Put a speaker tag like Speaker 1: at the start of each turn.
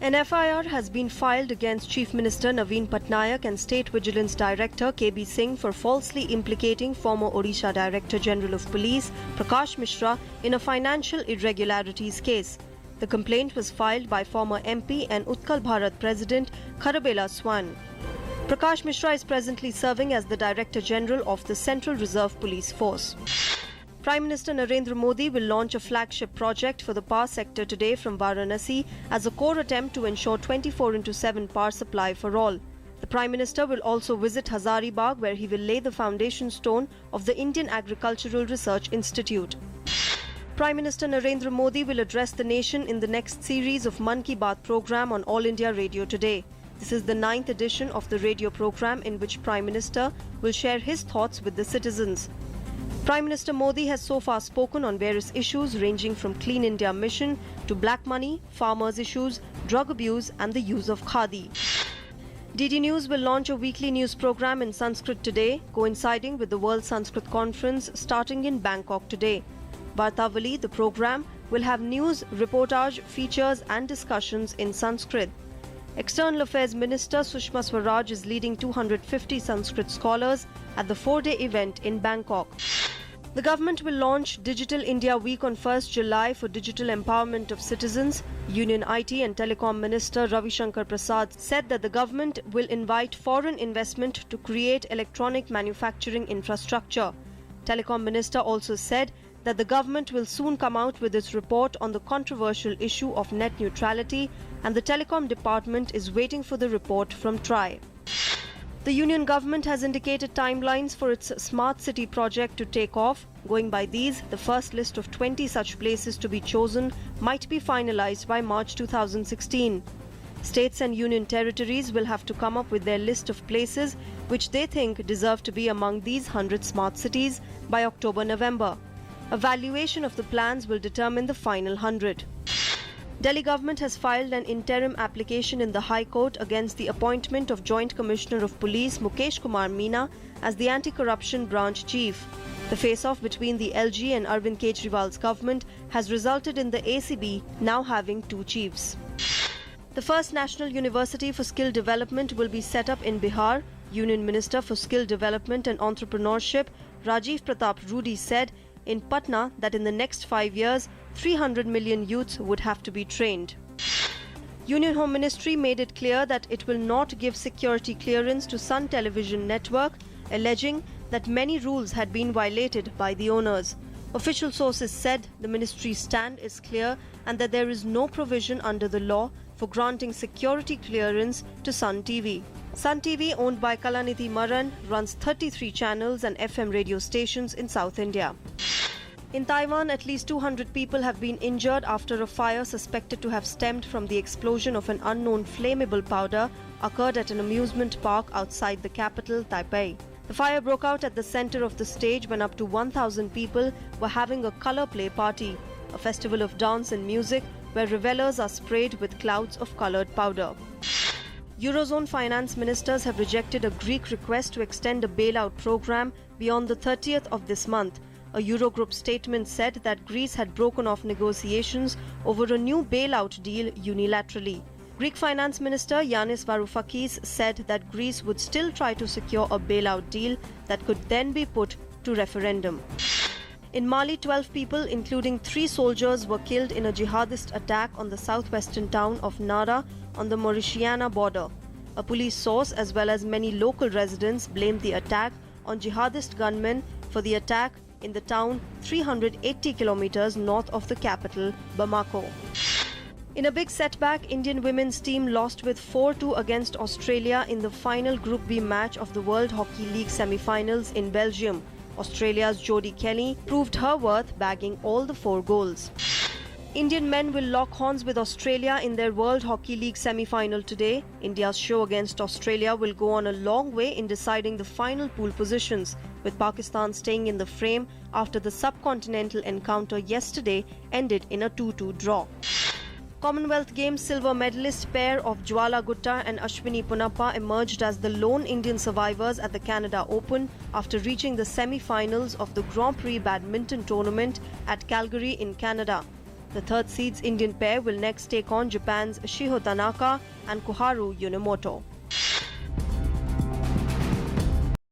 Speaker 1: An FIR has been filed against Chief Minister Naveen Patnaik and State Vigilance Director KB Singh for falsely implicating former Odisha Director General of Police Prakash Mishra in a financial irregularities case. The complaint was filed by former MP and Utkal Bharat President Kharabela Swan. Prakash Mishra is presently serving as the Director General of the Central Reserve Police Force. Prime Minister Narendra Modi will launch a flagship project for the power sector today from Varanasi as a core attempt to ensure 24/7 power supply for all. The Prime Minister will also visit Hazaribagh, where he will lay the foundation stone of the Indian Agricultural Research Institute. Prime Minister Narendra Modi will address the nation in the next series of Mann Ki Baat program on All India Radio today. This is the 9th edition of the radio program in which Prime Minister will share his thoughts with the citizens. Prime Minister Modi has so far spoken on various issues ranging from Clean India Mission to black money, farmers' issues, drug abuse and the use of khadi. DD News will launch a weekly news program in Sanskrit today, coinciding with the World Sanskrit Conference starting in Bangkok today. Vartavali, the program, will have news, reportage, features and discussions in Sanskrit. External Affairs Minister Sushma Swaraj is leading 250 Sanskrit scholars at the 4-day event in Bangkok. The government will launch Digital India Week on 1st July for digital empowerment of citizens. Union IT and Telecom Minister Ravi Shankar Prasad said that the government will invite foreign investment to create electronic manufacturing infrastructure. Telecom Minister also said that the government will soon come out with its report on the controversial issue of net neutrality, and the Telecom Department is waiting for the report from TRAI. The Union Government has indicated timelines for its Smart City project to take off. Going by these, the first list of 20 such places to be chosen might be finalized by March 2016. States and union territories will have to come up with their list of places which they think deserve to be among these 100 smart cities by October-November. A valuation of the plans will determine the final 100. Delhi government has filed an interim application in the High Court against the appointment of Joint Commissioner of Police Mukesh Kumar Meena as the Anti-Corruption Branch Chief. The face-off between the LG and Arvind Kejriwal's government has resulted in the ACB now having 2 chiefs. The first National University for Skill Development will be set up in Bihar. Union Minister for Skill Development and Entrepreneurship Rajiv Pratap Rudy said in Patna that in the next 5 years, 300 million youths would have to be trained. Union Home Ministry made it clear that it will not give security clearance to Sun Television Network, alleging that many rules had been violated by the owners. Official sources said the ministry's stand is clear and that there is no provision under the law for granting security clearance to Sun TV. Sun TV, owned by Kalanidhi Maran, runs 33 channels and FM radio stations in South India. In Taiwan, at least 200 people have been injured after a fire suspected to have stemmed from the explosion of an unknown flammable powder occurred at an amusement park outside the capital, Taipei. The fire broke out at the center of the stage when up to 1,000 people were having a color play party, a festival of dance and music where revelers are sprayed with clouds of colored powder. Eurozone finance ministers have rejected a Greek request to extend a bailout program beyond the 30th of this month. A Eurogroup statement said that Greece had broken off negotiations over a new bailout deal unilaterally. Greek Finance Minister Yanis Varoufakis said that Greece would still try to secure a bailout deal that could then be put to referendum. In Mali, 12 people, including 3 soldiers, were killed in a jihadist attack on the southwestern town of Nara on the Mauritania border. A police source as well as many local residents blamed the attack on jihadist gunmen for the attack in the town 380 kilometers north of the capital, Bamako. In a big setback, Indian women's team lost with 4-2 against Australia in the final Group B match of the World Hockey League semi-finals in Belgium. Australia's Jodie Kelly proved her worth, bagging all the 4 goals. Indian men will lock horns with Australia in their World Hockey League semi-final today. India's show against Australia will go on a long way in deciding the final pool positions, with Pakistan staying in the frame after the subcontinental encounter yesterday ended in a 2-2 draw. Commonwealth Games silver medalist pair of Jwala Gutta and Ashwini Punappa emerged as the lone Indian survivors at the Canada Open after reaching the semi-finals of the Grand Prix badminton tournament at Calgary in Canada. The third seeds Indian pair will next take on Japan's Shiho Tanaka and Koharu Yunemoto.